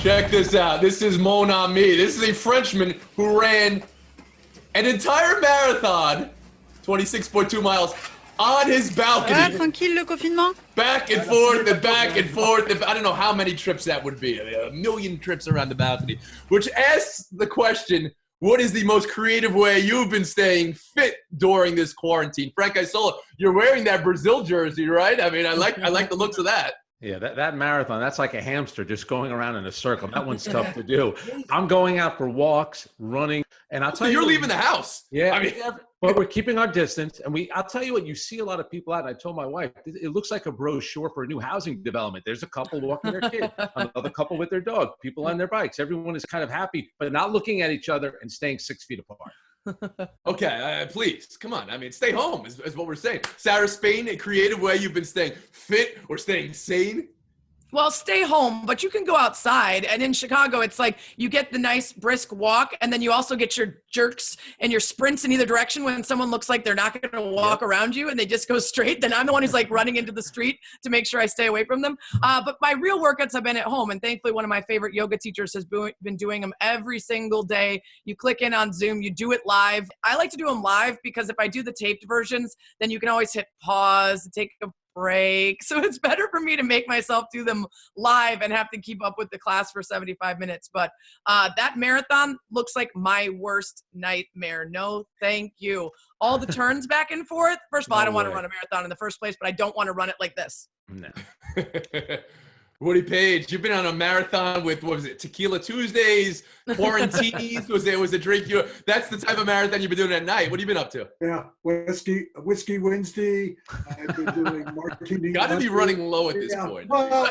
Check this out. This is Mon Ami. This is a Frenchman who ran an entire marathon, 26.2 miles, on his balcony. Tranquille le confinement. Back and forth and back and forth. I don't know how many trips that would be. A million trips around the balcony. Which asks the question, what is the most creative way you've been staying fit during this quarantine? Frank Isola, you're wearing that Brazil jersey, right? I mean, I like the looks of that. Yeah, that marathon, that's like a hamster just going around in a circle. That one's tough to do. I'm going out for walks, running, and I'll tell you. You're leaving the house. Yeah, I mean, but we're keeping our distance. And I'll tell you what, you see a lot of people out, and I told my wife, it looks like a brochure for a new housing development. There's a couple walking their kid, another couple with their dog, people on their bikes. Everyone is kind of happy, but not looking at each other and staying 6 feet apart. Okay, please, come on. I mean, stay home is what we're saying. Sarah Spain, a creative way you've been staying fit or staying sane? Well, stay home, but you can go outside. And in Chicago, it's like you get the nice brisk walk, and then you also get your jerks and your sprints in either direction when someone looks like they're not going to walk around you and they just go straight. Then I'm the one who's like running into the street to make sure I stay away from them. But my real workouts have been at home, and thankfully one of my favorite yoga teachers has been doing them every single day. You click in on Zoom, you do it live. I like to do them live because if I do the taped versions, then you can always hit pause, take a break. So it's better for me to make myself do them live and have to keep up with the class for 75 minutes. But that marathon looks like my worst nightmare. No, thank you. All the turns back and forth. First of all, I don't want to run a marathon in the first place, but I don't want to run it like this. No. Woody Paige, you've been on a marathon with, what was it, Tequila Tuesdays, Quarantines, was a drink. That's the type of marathon you've been doing at night. What have you been up to? Yeah, whiskey Wednesday. I've been doing martini. Got to be running low at this point. Well,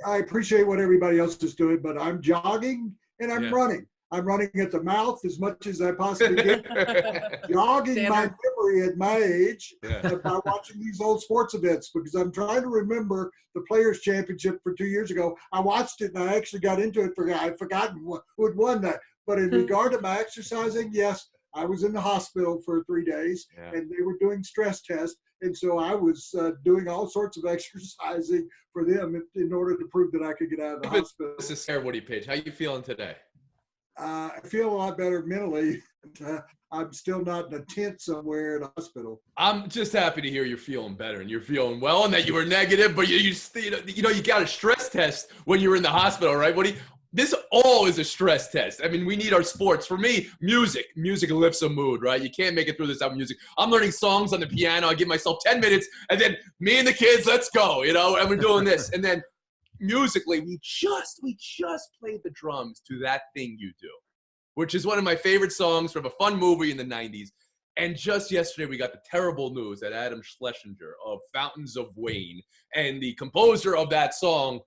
I appreciate what everybody else is doing, but I'm jogging and I'm running. I'm running at the mouth as much as I possibly can. Jogging my memory at my age by watching these old sports events because I'm trying to remember the Players' Championship for 2 years ago. I watched it and I actually got into it. I'd forgotten who had won that. But in regard to my exercising, yes, I was in the hospital for 3 days and they were doing stress tests. And so I was doing all sorts of exercising for them in order to prove that I could get out of the hospital. This is Sarah Woody Paige. How you feeling today? I feel a lot better mentally. I'm still not in a tent somewhere in a hospital. I'm just happy to hear you're feeling better and you're feeling well and that you were negative, but you got a stress test when you were in the hospital, right? This all is a stress test. I mean, we need our sports. For me, music lifts a mood, right? You can't make it through this without music. I'm learning songs on the piano. I give myself 10 minutes and then me and the kids, let's go, and we're doing this. And then musically, we just played the drums to That Thing You Do, which is one of my favorite songs from a fun movie in the 90s. And just yesterday, we got the terrible news that Adam Schlesinger of Fountains of Wayne and the composer of that song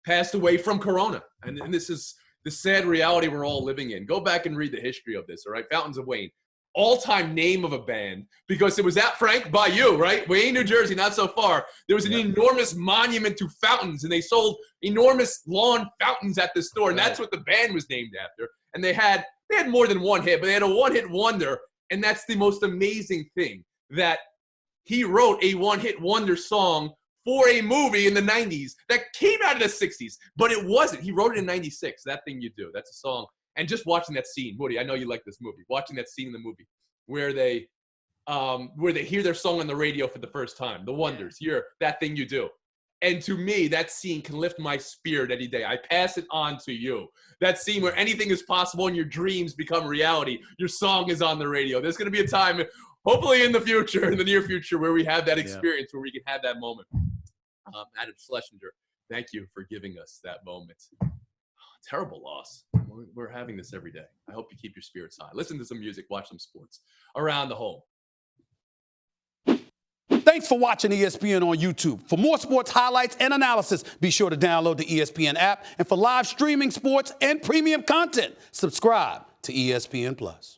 passed away from corona. And this is the sad reality we're all living in. Go back and read the history of this, all right? Fountains of Wayne. All-time name of a band because it was at Frank by you, right? Wayne, New Jersey, not so far. There was an enormous monument to fountains, and they sold enormous lawn fountains at the store, and that's what the band was named after. And they had more than one hit, but they had a one-hit wonder, and that's the most amazing thing, that he wrote a one-hit wonder song for a movie in the 90s that came out in the 60s, but it wasn't. He wrote it in 96, That Thing You Do. That's a song. And just watching that scene, Woody, I know you like this movie. Watching that scene in the movie where they hear their song on the radio for the first time, The Wonders, hear That Thing You Do. And to me, that scene can lift my spirit any day. I pass it on to you. That scene where anything is possible and your dreams become reality. Your song is on the radio. There's going to be a time, hopefully in the near future, where we have that experience, where we can have that moment. Adam Schlesinger, thank you for giving us that moment. Terrible loss. We're having this every day. I hope you keep your spirits high. Listen to some music, watch some sports around the home. Thanks for watching ESPN on YouTube. For more sports highlights and analysis, be sure to download the ESPN app. And for live streaming sports and premium content, subscribe to ESPN Plus.